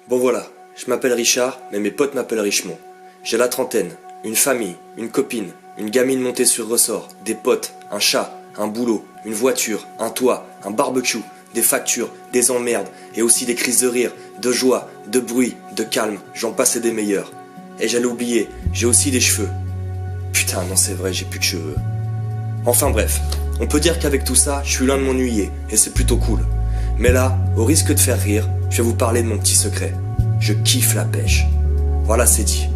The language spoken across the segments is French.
Bon voilà, je m'appelle Richard, mais mes potes m'appellent Richemont. J'ai la trentaine, une famille, une copine, une gamine montée sur ressort, des potes, un chat, un boulot, une voiture, un toit, un barbecue, des factures, des emmerdes, et aussi des crises de rire, de joie, de bruit, de calme, j'en passe et des meilleurs. Et j'allais oublier, j'ai aussi des cheveux. Putain, non c'est vrai, j'ai plus de cheveux. Enfin bref, on peut dire qu'avec tout ça, je suis loin de m'ennuyer, et c'est plutôt cool. Mais là, au risque de faire rire, je vais vous parler de mon petit secret. Je kiffe la pêche. Voilà, c'est dit.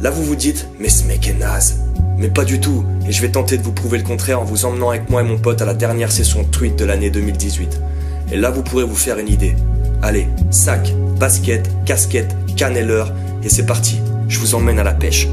Là vous vous dites, mais ce mec est naze. Mais pas du tout, et je vais tenter de vous prouver le contraire en vous emmenant avec moi et mon pote à la dernière session tweet de l'année 2018. Et là vous pourrez vous faire une idée. Allez, sac, basket, casquette, canne et leurre, et c'est parti, je vous emmène à la pêche.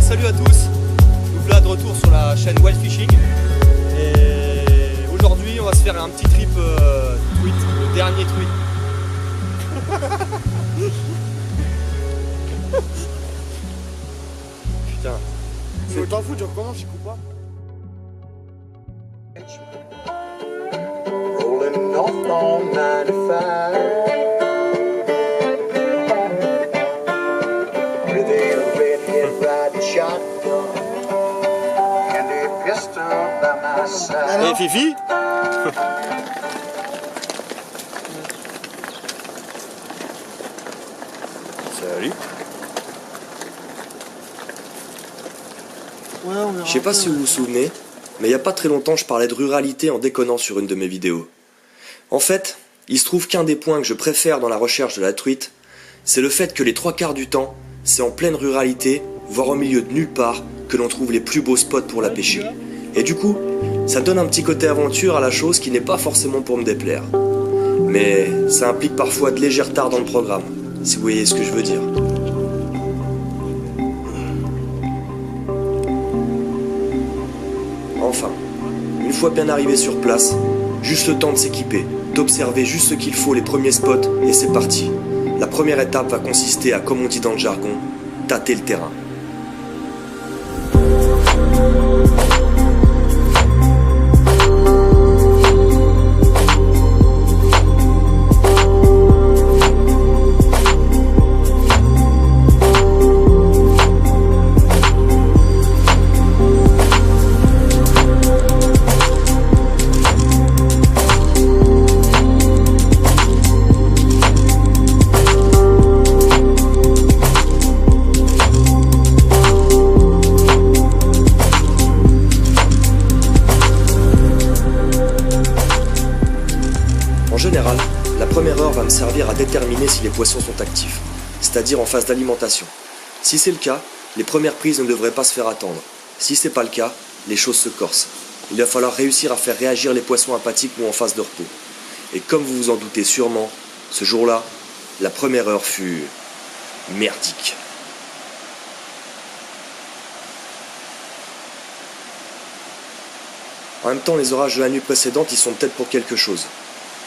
Salut à tous, nous voilà de retour sur la chaîne Wild Fishing et aujourd'hui on va se faire un petit trip tweet, le dernier tweet. Putain, c'est t'en fous, tu recommences, j'y coupe pas. Rolling off on 95 with a redhead riding shotgun and a pistol by my side. et Fifi. Salut. Je sais pas si vous vous souvenez, mais il y a pas très longtemps je parlais de ruralité en déconnant sur une de mes vidéos. En fait, il se trouve qu'un des points que je préfère dans la recherche de la truite, c'est le fait que les 3/4 du temps, c'est en pleine ruralité, voire au milieu de nulle part, que l'on trouve les plus beaux spots pour la pêcher. Et du coup, ça donne un petit côté aventure à la chose qui n'est pas forcément pour me déplaire. Mais ça implique parfois de légers retards dans le programme, si vous voyez ce que je veux dire. Enfin, une fois bien arrivé sur place, juste le temps de s'équiper, d'observer juste ce qu'il faut les premiers spots, et c'est parti. La première étape va consister à, comme on dit dans le jargon, tâter le terrain. En général, la première heure va me servir à déterminer si les poissons sont actifs, c'est-à-dire en phase d'alimentation. Si c'est le cas, les premières prises ne devraient pas se faire attendre. Si c'est pas le cas, les choses se corsent. Il va falloir réussir à faire réagir les poissons apathiques ou en phase de repos. Et comme vous vous en doutez sûrement, ce jour-là, la première heure fut merdique. En même temps, les orages de la nuit précédente y sont peut-être pour quelque chose.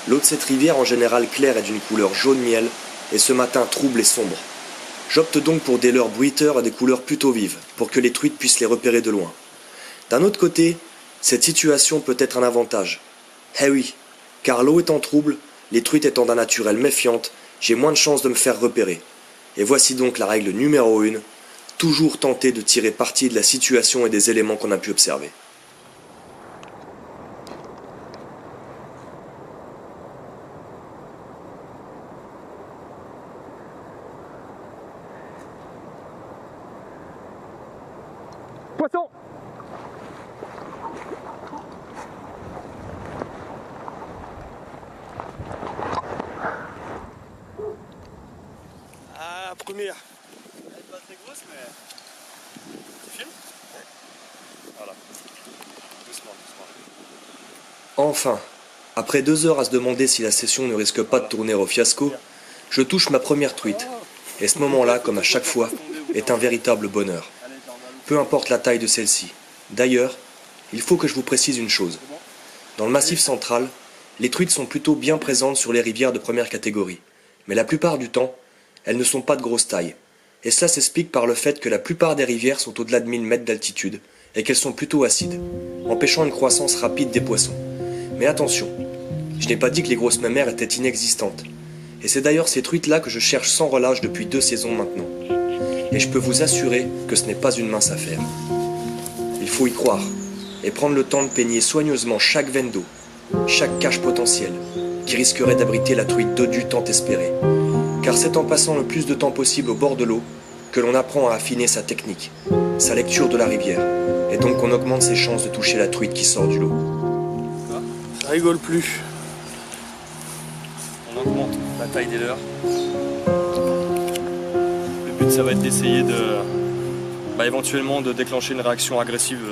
L'eau de cette rivière, en général claire, est d'une couleur jaune miel, et ce matin trouble et sombre. J'opte donc pour des leurres bruiteurs à des couleurs plutôt vives, pour que les truites puissent les repérer de loin. D'un autre côté, cette situation peut être un avantage. Eh oui, car l'eau étant trouble, les truites étant d'un naturel méfiante, j'ai moins de chances de me faire repérer. Et voici donc la règle numéro 1, toujours tenter de tirer parti de la situation et des éléments qu'on a pu observer. Poisson! Ah, première. Elle est pas très grosse, mais. Tu filmes? Voilà. Doucement, doucement. Enfin, après 2 heures à se demander si la session ne risque pas de tourner au fiasco, je touche ma première truite. Et ce moment-là, comme à chaque fois, est un véritable bonheur. Peu importe la taille de celle-ci. D'ailleurs, il faut que je vous précise une chose. Dans le Massif central, les truites sont plutôt bien présentes sur les rivières de première catégorie. Mais la plupart du temps, elles ne sont pas de grosse taille. Et cela s'explique par le fait que la plupart des rivières sont au-delà de 1000 mètres d'altitude et qu'elles sont plutôt acides, empêchant une croissance rapide des poissons. Mais attention, je n'ai pas dit que les grosses mammaires étaient inexistantes. Et c'est d'ailleurs ces truites-là que je cherche sans relâche depuis 2 saisons maintenant. Et je peux vous assurer que ce n'est pas une mince affaire. Il faut y croire et prendre le temps de peigner soigneusement chaque veine d'eau, chaque cache potentielle qui risquerait d'abriter la truite dodue tant espérée. Car c'est en passant le plus de temps possible au bord de l'eau que l'on apprend à affiner sa technique, sa lecture de la rivière, et donc qu'on augmente ses chances de toucher la truite qui sort du lot. Ça rigole plus. On augmente la taille des leurres. Le but, ça va être d'essayer de. Éventuellement de déclencher une réaction agressive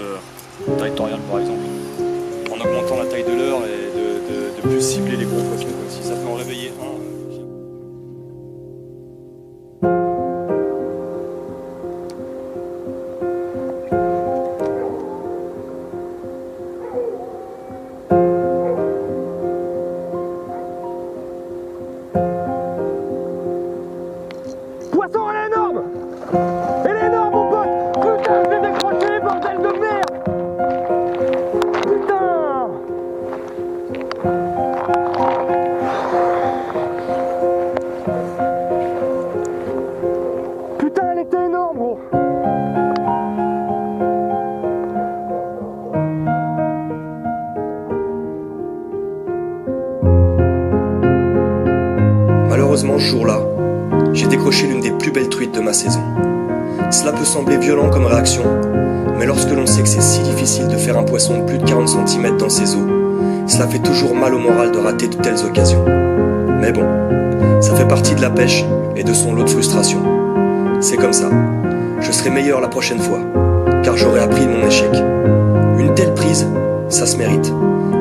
territoriale, par exemple. En augmentant la taille de leurre et de plus cibler les gros poissons. Si ça peut en réveiller un. Poisson, elle est énorme! Elle est énorme, mon pote! Putain, je l'ai décroché, bordel de merde! Putain! Putain, elle était énorme, gros! Malheureusement, ce jour-là, j'ai décroché l'une des plus belles truites de ma saison. Cela peut sembler violent comme réaction, mais lorsque l'on sait que c'est si difficile de faire un poisson de plus de 40 cm dans ses eaux, cela fait toujours mal au moral de rater de telles occasions. Mais bon, ça fait partie de la pêche et de son lot de frustration. C'est comme ça. Je serai meilleur la prochaine fois, car j'aurai appris de mon échec. Une telle prise, ça se mérite,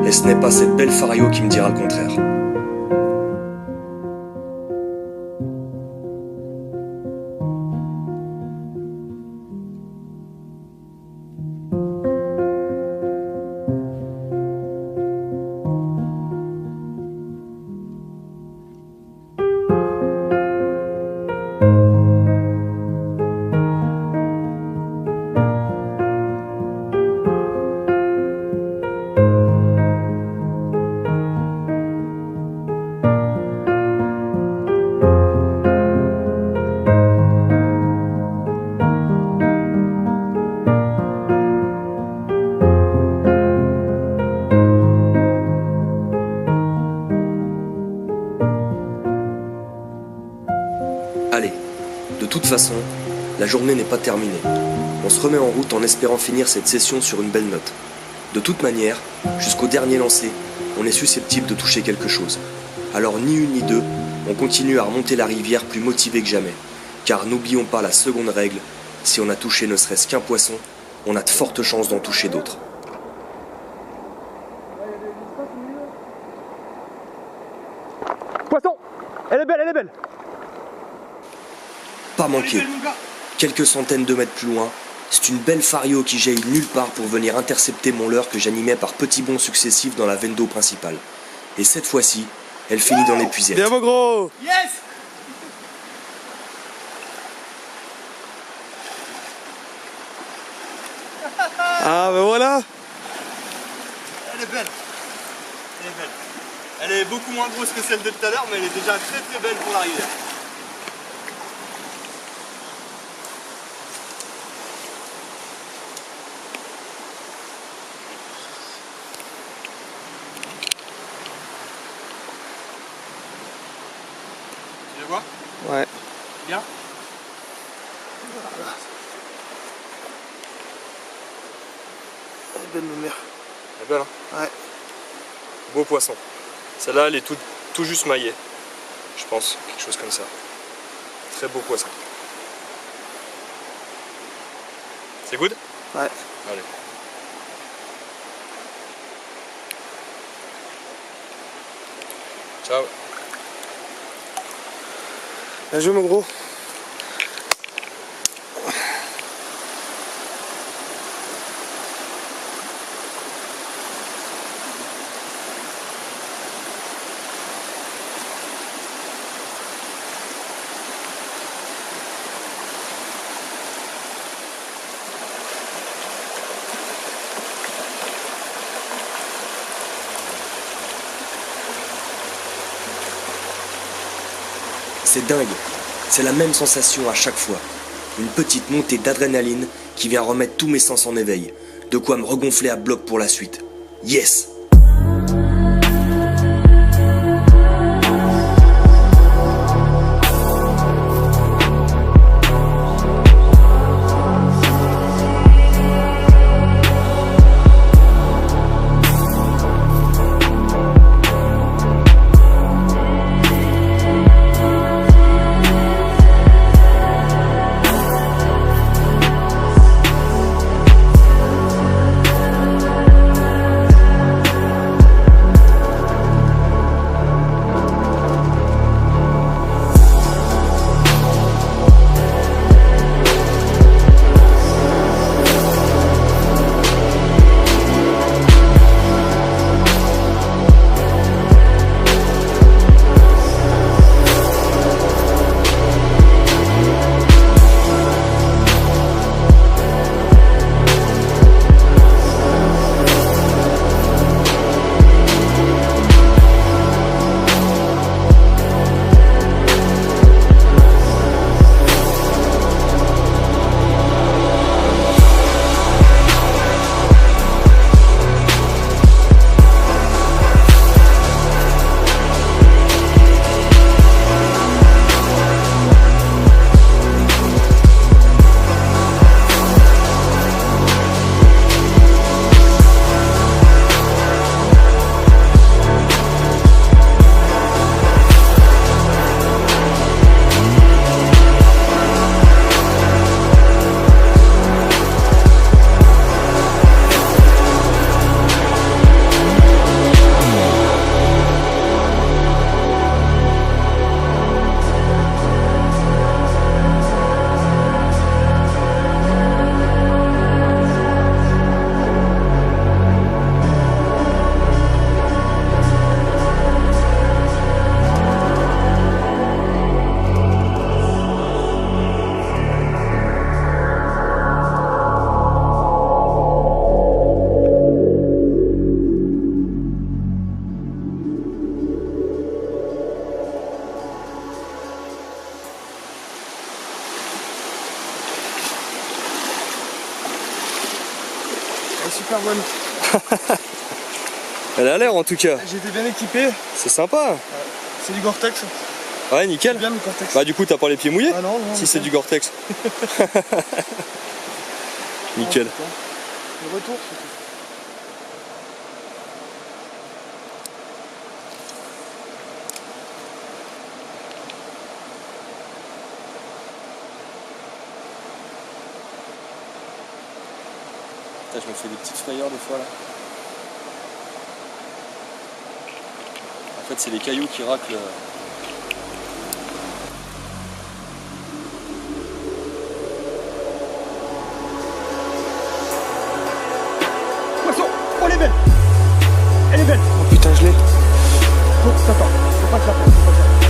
et ce n'est pas cette belle Fario qui me dira le contraire. Allez, de toute façon, la journée n'est pas terminée. On se remet en route en espérant finir cette session sur une belle note. De toute manière, jusqu'au dernier lancer, on est susceptible de toucher quelque chose. Alors ni une ni deux, on continue à remonter la rivière plus motivé que jamais. Car n'oublions pas la seconde règle, si on a touché ne serait-ce qu'un poisson, on a de fortes chances d'en toucher d'autres. Poisson! Elle est belle, elle est belle! Pas manqué. Quelques centaines de mètres plus loin, c'est une belle Fario qui jaillit nulle part pour venir intercepter mon leurre que j'animais par petits bonds successifs dans la veine d'eau principale. Et cette fois-ci, elle finit dans l'épuisette. Bien, mon gros! Yes! Ah, ben voilà! Elle est belle. Elle est belle. Elle est beaucoup moins grosse que celle de tout à l'heure, mais elle est déjà très très belle pour la rivière. Tu la vois? Ouais. Bien? belle ma mère. Elle est belle, hein? Ouais. Beau poisson. Celle-là, elle est tout juste maillée. Je pense, quelque chose comme ça. Très beau poisson. C'est good? Ouais. Allez. Ciao. Bien joué mon gros. C'est dingue, c'est la même sensation à chaque fois. Une petite montée d'adrénaline qui vient remettre tous mes sens en éveil. De quoi me regonfler à bloc pour la suite. Yes! Super bonne. Elle a l'air en tout cas. J'ai été bien équipé. C'est sympa. C'est du Gore-Tex. Ouais, nickel. Bien le Gore-Tex. Bah du coup t'as pas les pieds mouillés? Ah non, si c'est du Gore-Tex. Nickel. Le retour, c'est Je me fais des petites frayeurs des fois là. En fait c'est les cailloux qui raclent. Poisson. Oh, elle est belle. Elle est belle. Oh putain, je l'ai. Oh, attends, faut pas que je la prenne, faut pas que je la prenne.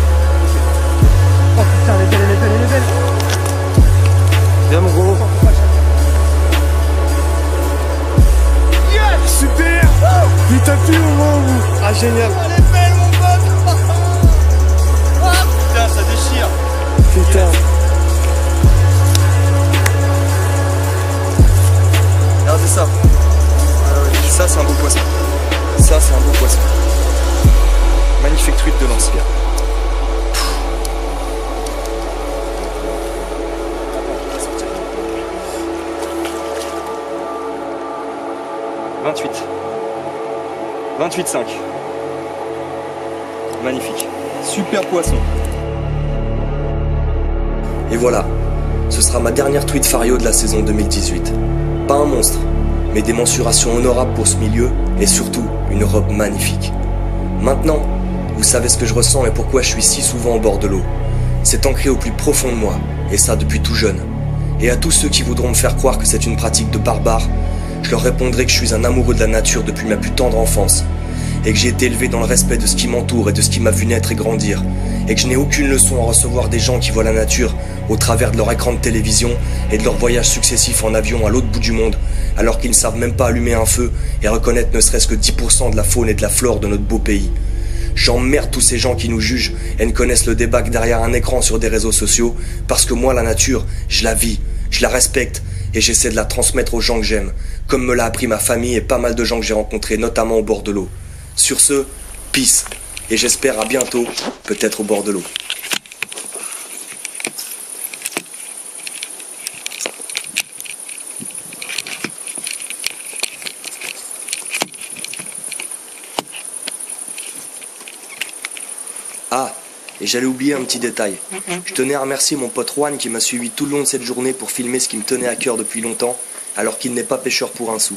Oh putain, elle est belle, elle est belle, elle est belle. Viens mon gros. Super. Putain, plus au moment où. Ah génial. Elle est belle, mon pote. Ah, putain, ça déchire. Putain. Regardez ça. Ça c'est un beau poisson. Ça c'est un beau poisson. Magnifique truite de lance. 28,5. Magnifique. Super poisson. Et voilà, ce sera ma dernière truite Fario de la saison 2018. Pas un monstre, mais des mensurations honorables pour ce milieu et surtout une robe magnifique. Maintenant, vous savez ce que je ressens et pourquoi je suis si souvent au bord de l'eau. C'est ancré au plus profond de moi, et ça depuis tout jeune. Et à tous ceux qui voudront me faire croire que c'est une pratique de barbare, je leur répondrai que je suis un amoureux de la nature depuis ma plus tendre enfance, et que j'ai été élevé dans le respect de ce qui m'entoure et de ce qui m'a vu naître et grandir, et que je n'ai aucune leçon à recevoir des gens qui voient la nature au travers de leur écran de télévision et de leurs voyages successifs en avion à l'autre bout du monde, alors qu'ils ne savent même pas allumer un feu et reconnaître ne serait-ce que 10% de la faune et de la flore de notre beau pays. J'emmerde tous ces gens qui nous jugent et ne connaissent le débat que derrière un écran sur des réseaux sociaux, parce que moi la nature, je la vis, je la respecte et j'essaie de la transmettre aux gens que j'aime, comme me l'a appris ma famille et pas mal de gens que j'ai rencontrés, notamment au bord de l'eau. Sur ce, peace, et j'espère à bientôt, peut-être au bord de l'eau. Ah, et j'allais oublier un petit détail. Je tenais à remercier mon pote Juan qui m'a suivi tout le long de cette journée pour filmer ce qui me tenait à cœur depuis longtemps, alors qu'il n'est pas pêcheur pour un sou.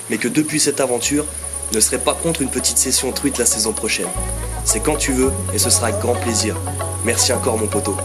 Mais que depuis cette aventure, ne serait pas contre une petite session truite la saison prochaine. C'est quand tu veux et ce sera avec grand plaisir. Merci encore mon poteau.